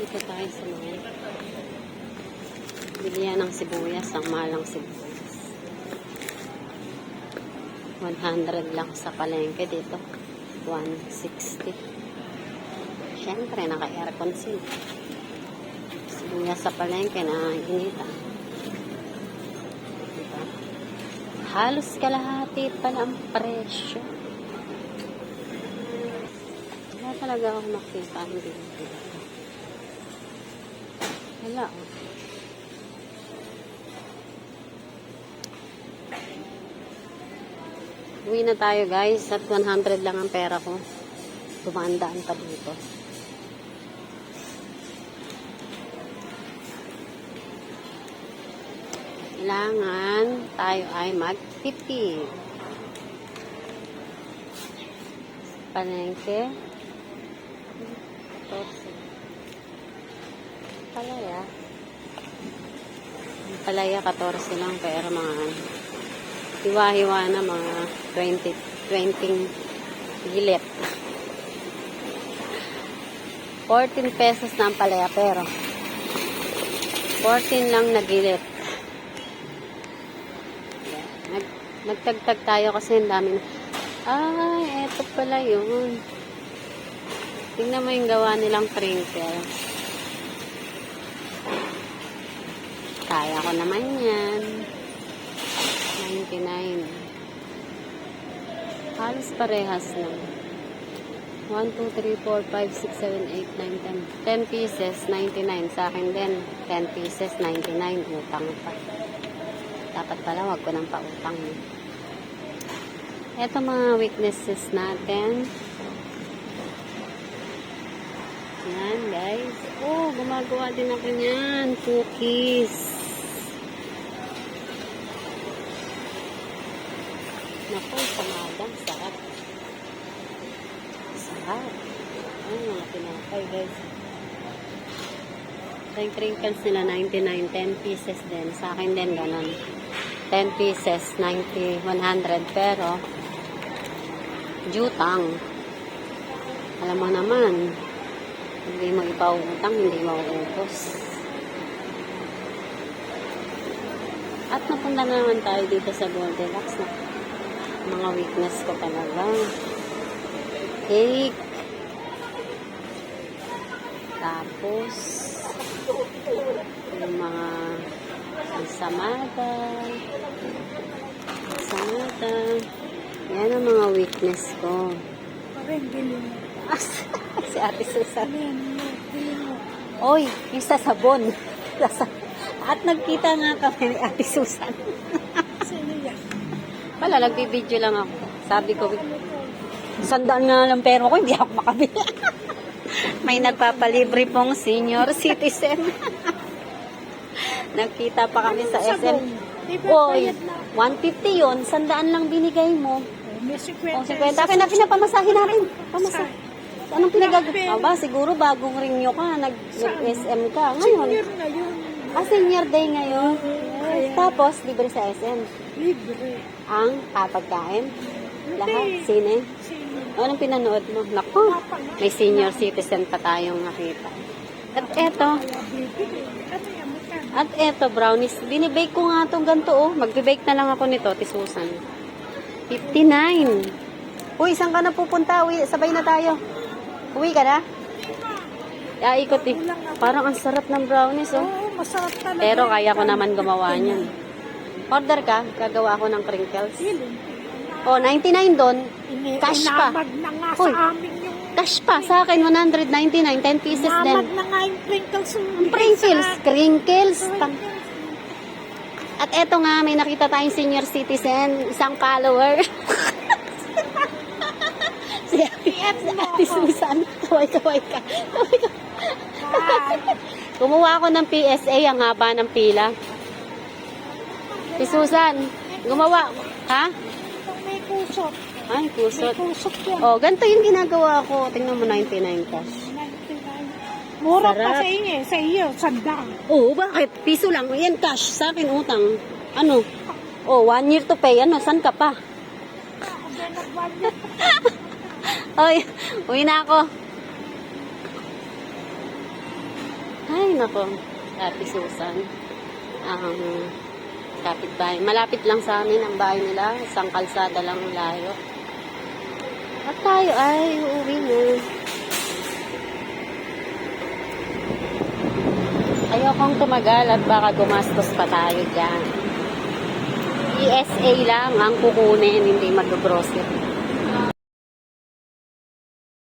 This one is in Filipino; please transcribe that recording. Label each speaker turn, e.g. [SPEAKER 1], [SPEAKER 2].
[SPEAKER 1] Dito tayo sa mga bilihan ng sibuyas. Ang malang sibuyas. 100 lang sa palengke dito. 160. Siyempre, naka-aircon sila. Sibuyas sa palengke na inita. Diba? Halos kalahati pala ang presyo. Wala talaga ako makita ang dito. Wala, oh. Uwi na tayo, guys. At 100 lang ang pera ko. Tumandaan pa dito. Kailangan tayo ay magtipid. Palengke. Palaya 14 lang, pero mga hiwa-hiwa na mga 20 gilit. 14 pesos na ang palaya, pero 14 lang na gilit. Nagtagtag tayo kasi ang dami na. Ay, eto pala yun. Tingnan mo yung gawa nilang crinkles. Kaya ko naman yan. 99. Halos parehas lang. 1, 2, 3, 4, 5, 6, 7, 8, 9, 10. 10 pieces, 99. Sa akin din, 10 pieces, 99. Utang pa. Dapat pala, wag ko nang pautang. Ito mga weaknesses natin. Yan, guys. Oh, gumagawa din ako niyan. Cookies. Naku, samadang. Sarap. Sarap. Ay, mga pinapay, guys. Yung crinkles nila, 99. 10 pieces din. Sa akin din, ganun. 10 pieces, 90, 100. Pero, jutang. Alam mo naman, hindi mo ipautang, hindi mo uupos. At napunta na naman tayo dito sa Goldilocks na mga weakness ko talaga. Cake. Tapos, yung mga ensamada. Yan ang mga weakness ko.
[SPEAKER 2] Parang galing.
[SPEAKER 1] Si Ate Susan. Oy, yung sa sabon. At nagkita nga kami ni Ate Susan.
[SPEAKER 2] Sino yan?
[SPEAKER 1] Wala, nagbibideo lang ako. Sabi ko, 100 nga lang pero ko, hindi ako makabili. May nagpapalibre pong senior citizen. Nagkita pa kami sa SM. Oy, 150 yun. 100 lang binigay mo.
[SPEAKER 2] May 50.
[SPEAKER 1] 50. Akin na pinapamasahin na rin. Pamasahin. Anong pinagagawa? Aba, siguro bagong renew ka. Nag-SM ka. Ngayon.
[SPEAKER 2] Senior na yun.
[SPEAKER 1] Senior day ngayon. Tapos, libre sa SM.
[SPEAKER 2] Libre.
[SPEAKER 1] Ang pagkain. Lahat. Sine. Anong pinanood mo? Naku, may senior citizen pa tayong nakita. At eto, brownies. Binibake ko nga itong ganito, oh. Magbe-bake na lang ako nito, Tisusan. 59. Uy, saan ka na pupunta? Uy, sabay na tayo. Uwi ka na? Ikot eh. Parang ang sarap ng brownies, oh.
[SPEAKER 2] Oo, masarap talaga.
[SPEAKER 1] Pero kaya ko naman gumawa niyan. Order ka, gagawa ako ng crinkles. Oh, 99 doon. Cash pa.
[SPEAKER 2] Inamag na nga
[SPEAKER 1] Uy,
[SPEAKER 2] sa amin yung...
[SPEAKER 1] Cash pa. Sa akin, 199. 10 pieces
[SPEAKER 2] Inamag
[SPEAKER 1] din.
[SPEAKER 2] na nga yung crinkles.
[SPEAKER 1] Crinkles. At eto nga, may nakita tayong senior citizen, isang follower. si Ate Susan. Kaway-kaway ka. Gumawa ako ng PSA, ang haba ng pila. Si Susan, gumawa. Ha?
[SPEAKER 2] May kusot.
[SPEAKER 1] Ay, kusot.
[SPEAKER 2] May kusot yan.
[SPEAKER 1] Oh, ganito yung ginagawa ko. Tingnan mo, 99 cash.
[SPEAKER 2] 99. Mura
[SPEAKER 1] Sarap.
[SPEAKER 2] pa sa inyo. Sa iyo, sandang.
[SPEAKER 1] Oo, bakit? Piso lang. Yan, cash. Sa akin, utang. Ano? Oh, 1 year to pay. Ano, san ka pa? Oy, uwi na ako. Ay, nako. Ate Susan. Ang kapitbahay. Malapit lang sa amin ang bahay nila. Isang kalsada lang layo. At tayo ay uuwi na. Ayokong tumagal at baka gumastos pa tayo dyan. ESA lang ang kukunin, hindi mag-grocery.